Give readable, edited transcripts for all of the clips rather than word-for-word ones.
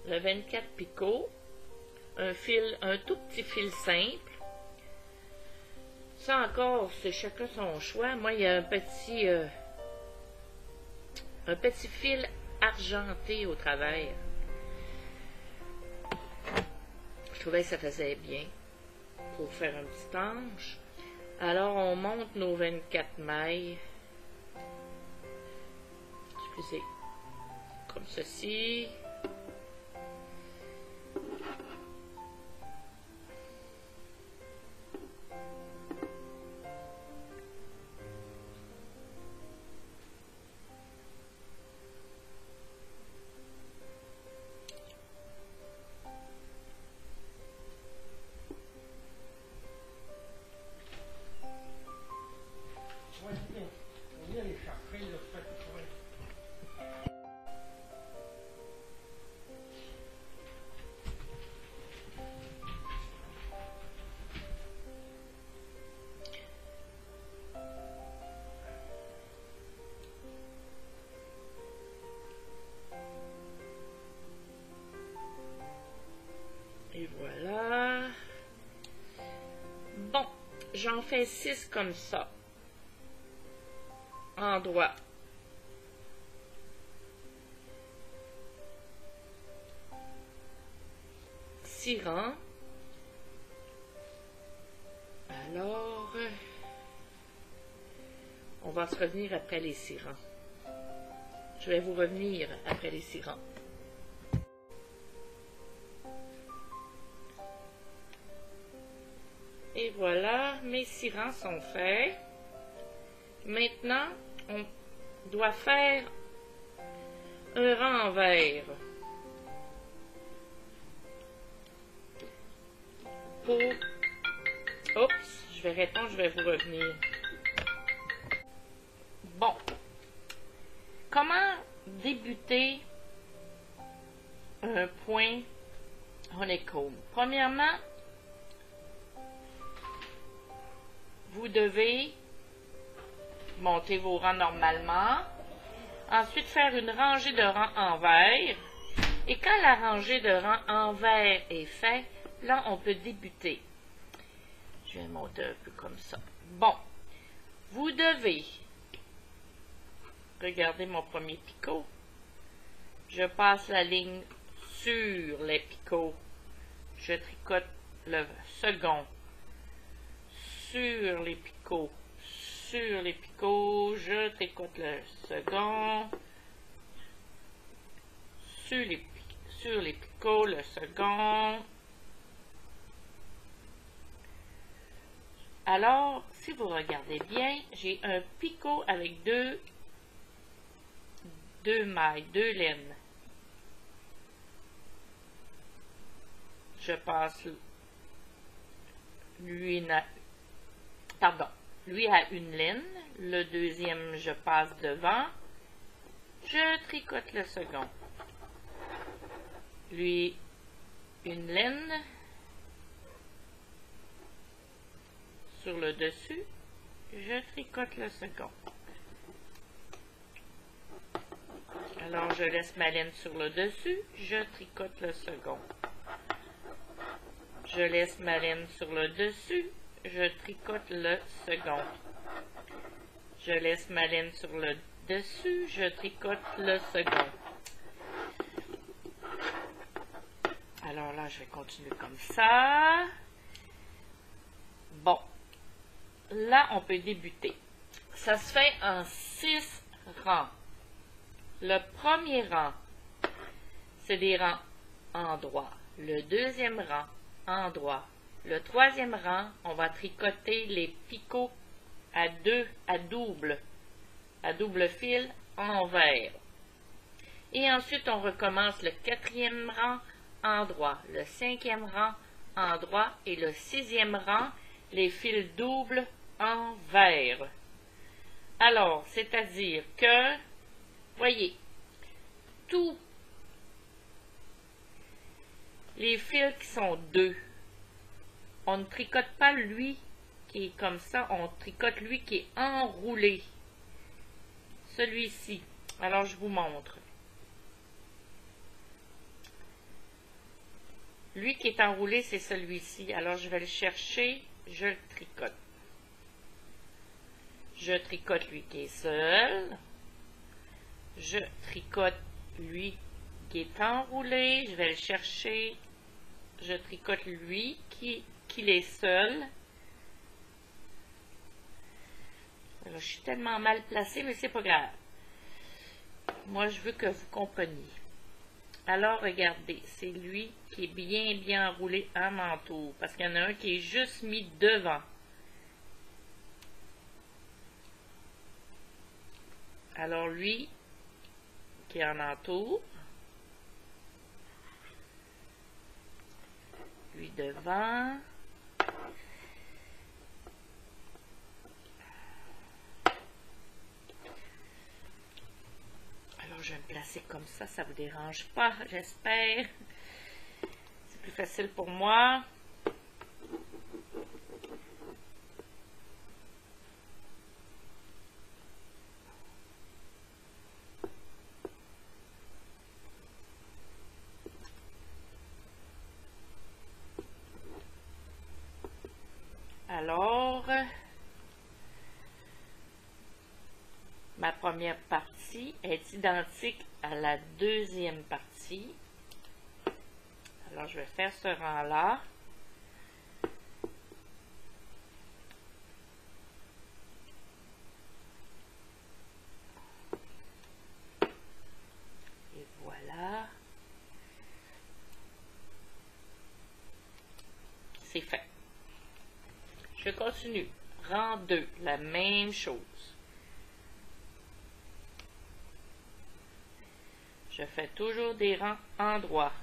le 24 picots, un tout petit fil simple. Ça encore, c'est chacun son choix. Moi, il y a un petit fil argenté au travers. Je trouvais que ça faisait bien pour faire un petit ange. Alors, on monte nos 24 mailles. Excusez. Comme ceci. Et voilà. Bon, j'en fais 6 comme ça. Endroit. Rangs. Alors, on va se revenir après les 6 rangs. Je vais vous revenir après les 6 rangs. Et voilà, mes 6 rangs sont faits. Maintenant, on doit faire un rang envers. Pour... Oups, je vais répondre, je vais vous revenir. Bon. Comment débuter un point honeycomb? Premièrement, vous devez monter vos rangs normalement. Ensuite, faire une rangée de rangs envers. Et quand la rangée de rangs envers est faite, là, on peut débuter. Je vais monter un peu comme ça. Bon, vous devez, regardez mon premier picot. Je passe la ligne sur les picots. Je tricote le second. Sur les picots. Sur les picots, je tricote le second. Sur les picots, le second. Alors, si vous regardez bien, j'ai un picot avec deux mailles, 2 laines. Je passe lui a une laine, le deuxième je passe devant, je tricote le second. Lui une laine sur le dessus, je tricote le second. Alors je laisse ma laine sur le dessus, je tricote le second. Je laisse ma laine sur le dessus, je tricote le second. Je laisse ma laine sur le dessus, je tricote le second. Alors là, je vais continuer comme ça. Bon. Là, on peut débuter. Ça se fait en 6 rangs. Le premier rang, c'est des rangs endroits. Le deuxième rang, endroit. Le troisième rang, on va tricoter les picots à double fil envers. Et ensuite, on recommence le 4e rang endroit, le 5e rang endroit et le 6e rang, les fils doubles envers. Alors, c'est-à-dire que, voyez, tous les fils qui sont 2, on ne tricote pas lui qui est comme ça, on tricote lui qui est enroulé. Celui-ci. Alors, je vous montre. Lui qui est enroulé, c'est celui-ci. Alors, je vais le chercher, je le tricote. Je tricote lui qui est seul. Je tricote lui qui est enroulé. Je vais le chercher. Je tricote lui qui est seul. Alors, je suis tellement mal placée, mais c'est pas grave. Moi, je veux que vous compreniez. Alors, regardez, c'est lui qui est bien enroulé en manteau. Parce qu'il y en a un qui est juste mis devant. Alors, lui qui est en entour. Lui devant. Alors, je vais me placer comme ça vous dérange pas, j'espère. C'est plus facile pour moi. Alors, ma première partie est identique à la deuxième partie. Alors, je vais faire ce rang-là. Et voilà. C'est fait. Je continue. Rang 2, la même chose. Je fais toujours des rangs en droit.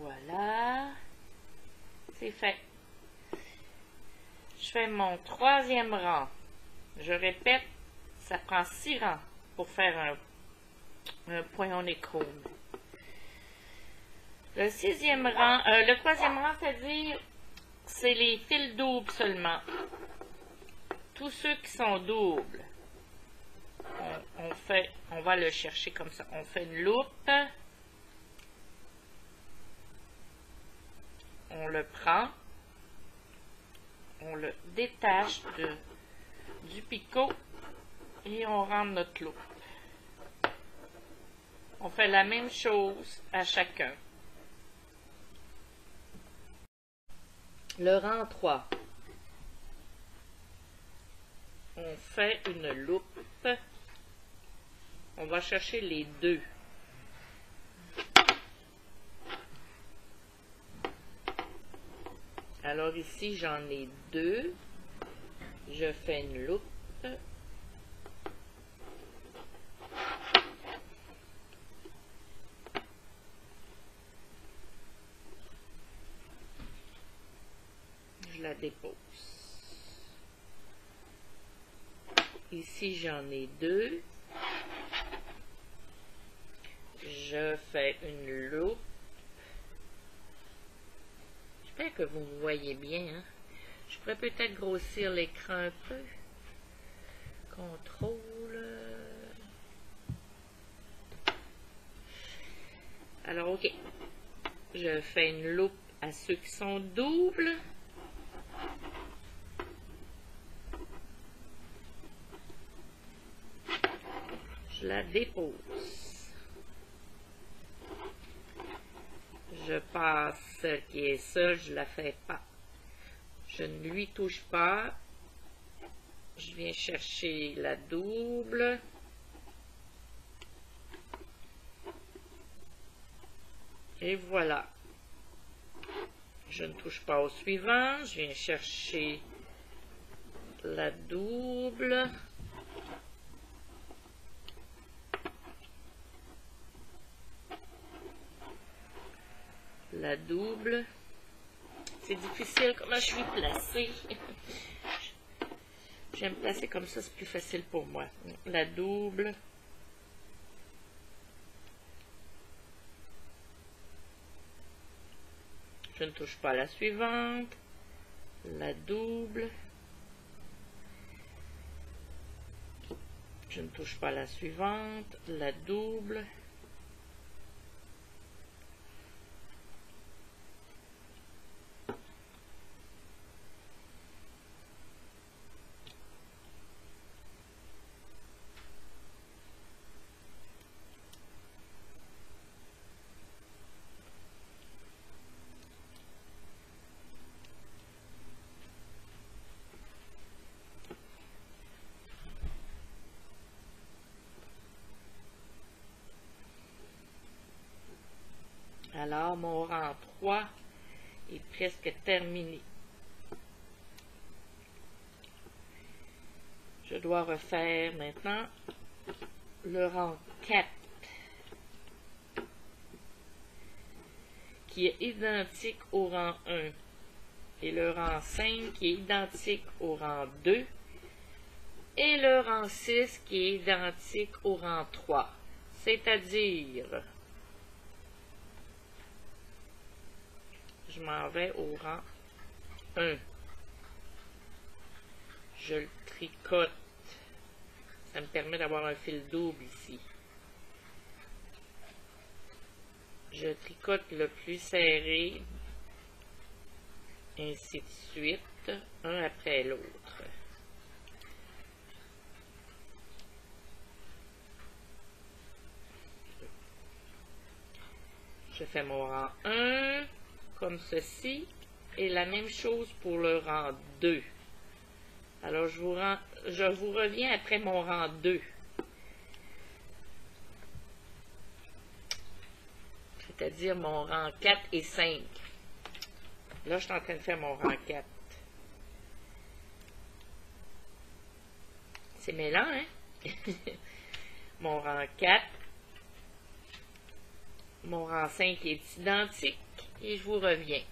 Voilà, c'est fait. Je fais mon troisième rang. Je répète, ça prend 6 rangs pour faire un point en écrome. Le troisième rang, c'est-à-dire, c'est les fils doubles seulement. Tous ceux qui sont doubles, on va le chercher comme ça. On fait une loupe. On le prend, on le détache du picot et on rentre notre loupe. On fait la même chose à chacun. Le rang 3. On fait une loupe. On va chercher les deux. Alors ici, j'en ai 2. Je fais une loupe. Je la dépose. Ici, j'en ai 2. Je fais une loupe. J'espère que vous me voyez bien. Hein? Je pourrais peut-être grossir l'écran un peu. Contrôle. Alors, ok. Je fais une loupe à ceux qui sont doubles. Je la dépose. Je passe celle qui est seule, je la fais pas. Je ne lui touche pas. Je viens chercher la double. Et voilà. Je ne touche pas au suivant. Je viens chercher la double. La double. C'est difficile comment je suis placée. Je vais me placer comme ça, c'est plus facile pour moi. La double. Je ne touche pas à la suivante. La double. Je ne touche pas à la suivante. La double. Alors, mon rang 3 est presque terminé. Je dois refaire maintenant le rang 4, qui est identique au rang 1, et le rang 5 qui est identique au rang 2, et le rang 6 qui est identique au rang 3. C'est-à-dire, je m'en vais au rang 1. Je le tricote. Ça me permet d'avoir un fil double ici. Je tricote le plus serré, ainsi de suite, un après l'autre. Je fais mon rang 1, comme ceci, et la même chose pour le rang 2. Alors, je vous reviens après mon rang 2. C'est-à-dire mon rang 4 et 5. Là, je suis en train de faire mon rang 4. C'est mêlant, hein? Mon rang 4. Mon rang 5 est identique. Et je vous reviens.